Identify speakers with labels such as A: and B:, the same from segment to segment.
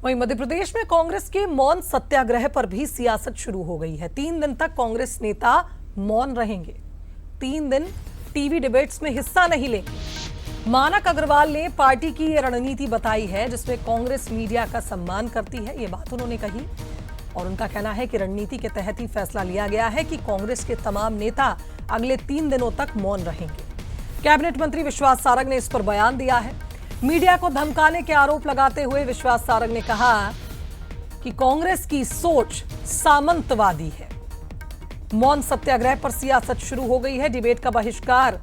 A: वहीं मध्य प्रदेश में कांग्रेस के मौन सत्याग्रह पर भी सियासत शुरू हो गई है। 3 दिन तक कांग्रेस नेता मौन रहेंगे। 3 दिन टीवी डिबेट्स में हिस्सा नहीं लेंगे। मानक अग्रवाल ने पार्टी की ये रणनीति बताई है, जिसमें कांग्रेस मीडिया का सम्मान करती है। ये बात उन्होंने कही और उनका कहना है कि रणनीति के तहत ही फैसला लिया गया है कि कांग्रेस के तमाम नेता अगले 3 दिनों तक मौन रहेंगे। कैबिनेट मंत्री विश्वास सारंग ने इस पर बयान दिया है। मीडिया को धमकाने के आरोप लगाते हुए विश्वास सारंग ने कहा कि कांग्रेस की सोच सामंतवादी है। मौन सत्याग्रह पर सियासत शुरू हो गई है। डिबेट का बहिष्कार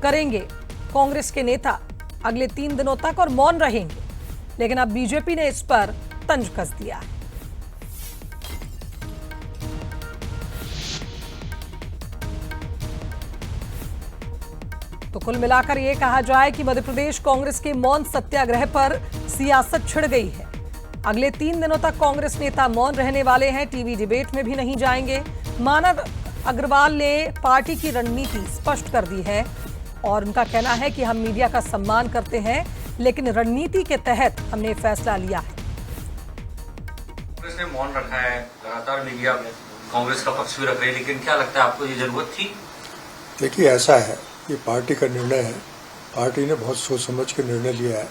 A: करेंगे कांग्रेस के नेता अगले 3 दिनों तक और मौन रहेंगे, लेकिन अब बीजेपी ने इस पर तंज कस दिया है। तो कुल मिलाकर यह कहा जाए कि मध्य प्रदेश कांग्रेस के मौन सत्याग्रह पर सियासत छिड़ गई है। अगले 3 दिनों तक कांग्रेस नेता मौन रहने वाले हैं। टीवी डिबेट में भी नहीं जाएंगे। मानव अग्रवाल ने पार्टी की रणनीति स्पष्ट कर दी है और उनका कहना है कि हम मीडिया का सम्मान करते हैं, लेकिन रणनीति के तहत हमने फैसला लिया है।
B: कांग्रेस ने मौन रखा है, लगातार मीडिया कांग्रेस का पक्ष भी रख रही है, लेकिन क्या लगता है आपको ये जरूरत थी?
C: देखिए, ऐसा है, ये पार्टी का निर्णय है। पार्टी ने बहुत सोच समझ के निर्णय लिया है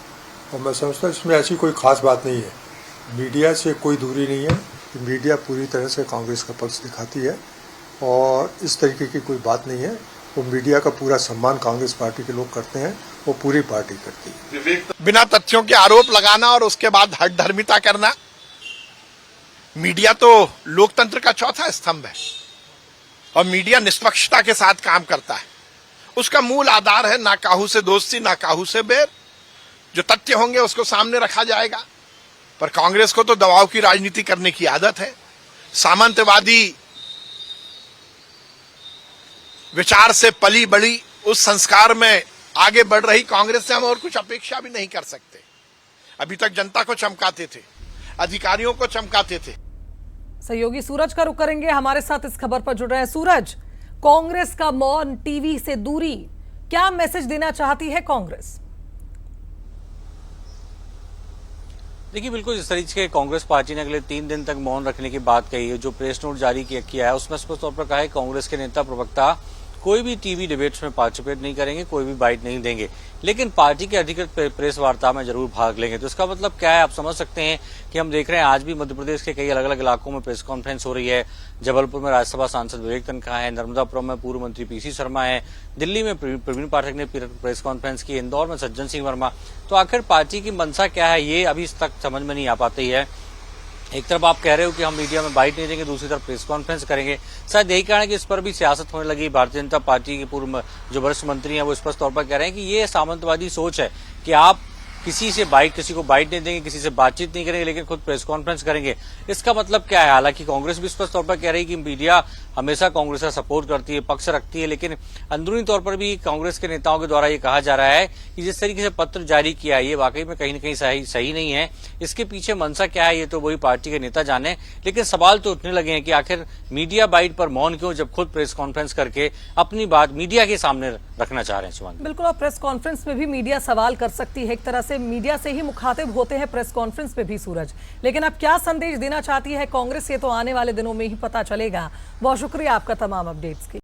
C: और मैं समझता हूँ इसमें ऐसी कोई खास बात नहीं है। मीडिया से कोई दूरी नहीं है। मीडिया पूरी तरह से कांग्रेस का पक्ष दिखाती है और इस तरीके की कोई बात नहीं है। वो मीडिया का पूरा सम्मान कांग्रेस पार्टी के लोग करते हैं, वो पूरी पार्टी करती है।
D: बिना तथ्यों के आरोप लगाना और उसके बाद हठधर्मिता करना, मीडिया तो लोकतंत्र का चौथा स्तंभ है और मीडिया निष्पक्षता के साथ काम करता है। उसका मूल आधार है ना काहू से दोस्ती ना काहू से बैर। जो तथ्य होंगे उसको सामने रखा जाएगा। पर कांग्रेस को तो दबाव की राजनीति करने की आदत है। सामंतवादी विचार से पली बड़ी उस संस्कार में आगे बढ़ रही कांग्रेस से हम और कुछ अपेक्षा भी नहीं कर सकते। अभी तक जनता को चमकाते थे, अधिकारियों को चमकाते थे।
A: सहयोगी सूरज का रुख करेंगे, हमारे साथ इस खबर पर जुड़ रहे हैं। सूरज, कांग्रेस का मौन, टीवी से दूरी, क्या मैसेज देना चाहती है कांग्रेस?
B: देखिए, बिल्कुल जिस तरीके से कांग्रेस पार्टी ने अगले 3 दिन तक मौन रखने की बात कही है, जो प्रेस नोट जारी किया है, उसमें स्पष्ट तौर पर कहा है कांग्रेस के नेता प्रवक्ता कोई भी टीवी डिबेट्स में पार्टिसिपेट नहीं करेंगे, कोई भी बाइट नहीं देंगे, लेकिन पार्टी के अधिकृत प्रेस वार्ता में जरूर भाग लेंगे। तो इसका मतलब क्या है, आप समझ सकते हैं कि हम देख रहे हैं आज भी मध्य प्रदेश के कई अलग अलग इलाकों में प्रेस कॉन्फ्रेंस हो रही है। जबलपुर में राज्यसभा सांसद विवेक तनखा है, नर्मदापुरम में पूर्व मंत्री पीसी शर्मा है, दिल्ली में प्रवीण पाठक ने प्रेस कॉन्फ्रेंस की, इंदौर में सज्जन सिंह वर्मा। तो आखिर पार्टी की मंशा क्या है, ये अभी तक समझ में नहीं आ पाती है। एक तरफ आप कह रहे हो कि हम मीडिया में बाइट नहीं देंगे, दूसरी तरफ प्रेस कॉन्फ्रेंस करेंगे। शायद यही कारण है कि इस पर भी सियासत होने लगी। भारतीय जनता पार्टी के पूर्व जो वरिष्ठ मंत्री हैं वो स्पष्ट तौर पर कह रहे हैं कि ये सामंतवादी सोच है कि आप किसी को बाइट नहीं देंगे, किसी से बातचीत नहीं करेंगे, लेकिन खुद प्रेस कॉन्फ्रेंस करेंगे। इसका मतलब क्या है? हालांकि कांग्रेस भी स्पष्ट तौर पर कह रही है कि मीडिया हमेशा कांग्रेस का सपोर्ट करती है, पक्ष रखती है, लेकिन अंदरूनी तौर पर भी कांग्रेस के नेताओं के द्वारा ये कहा जा रहा है कि जिस तरीके से पत्र जारी किया है, ये वाकई में कहीं न कहीं सही नहीं है। इसके पीछे मंशा क्या है, ये तो वही पार्टी के नेता जाने, लेकिन सवाल तो उठने लगे हैं कि आखिर मीडिया बाइट पर मौन क्यों, जब खुद प्रेस कॉन्फ्रेंस करके अपनी बात मीडिया के सामने रखना चाह रहे हैं। सुमन,
A: बिल्कुल, और प्रेस कॉन्फ्रेंस में भी मीडिया सवाल कर सकती है। एक तरह से मीडिया से ही मुखातिब होते हैं प्रेस कॉन्फ्रेंस में भी सूरज, लेकिन अब क्या संदेश देना चाहती है कांग्रेस, ये तो आने वाले दिनों में ही पता चलेगा। बहुत शुक्रिया आपका तमाम अपडेट्स के लिए।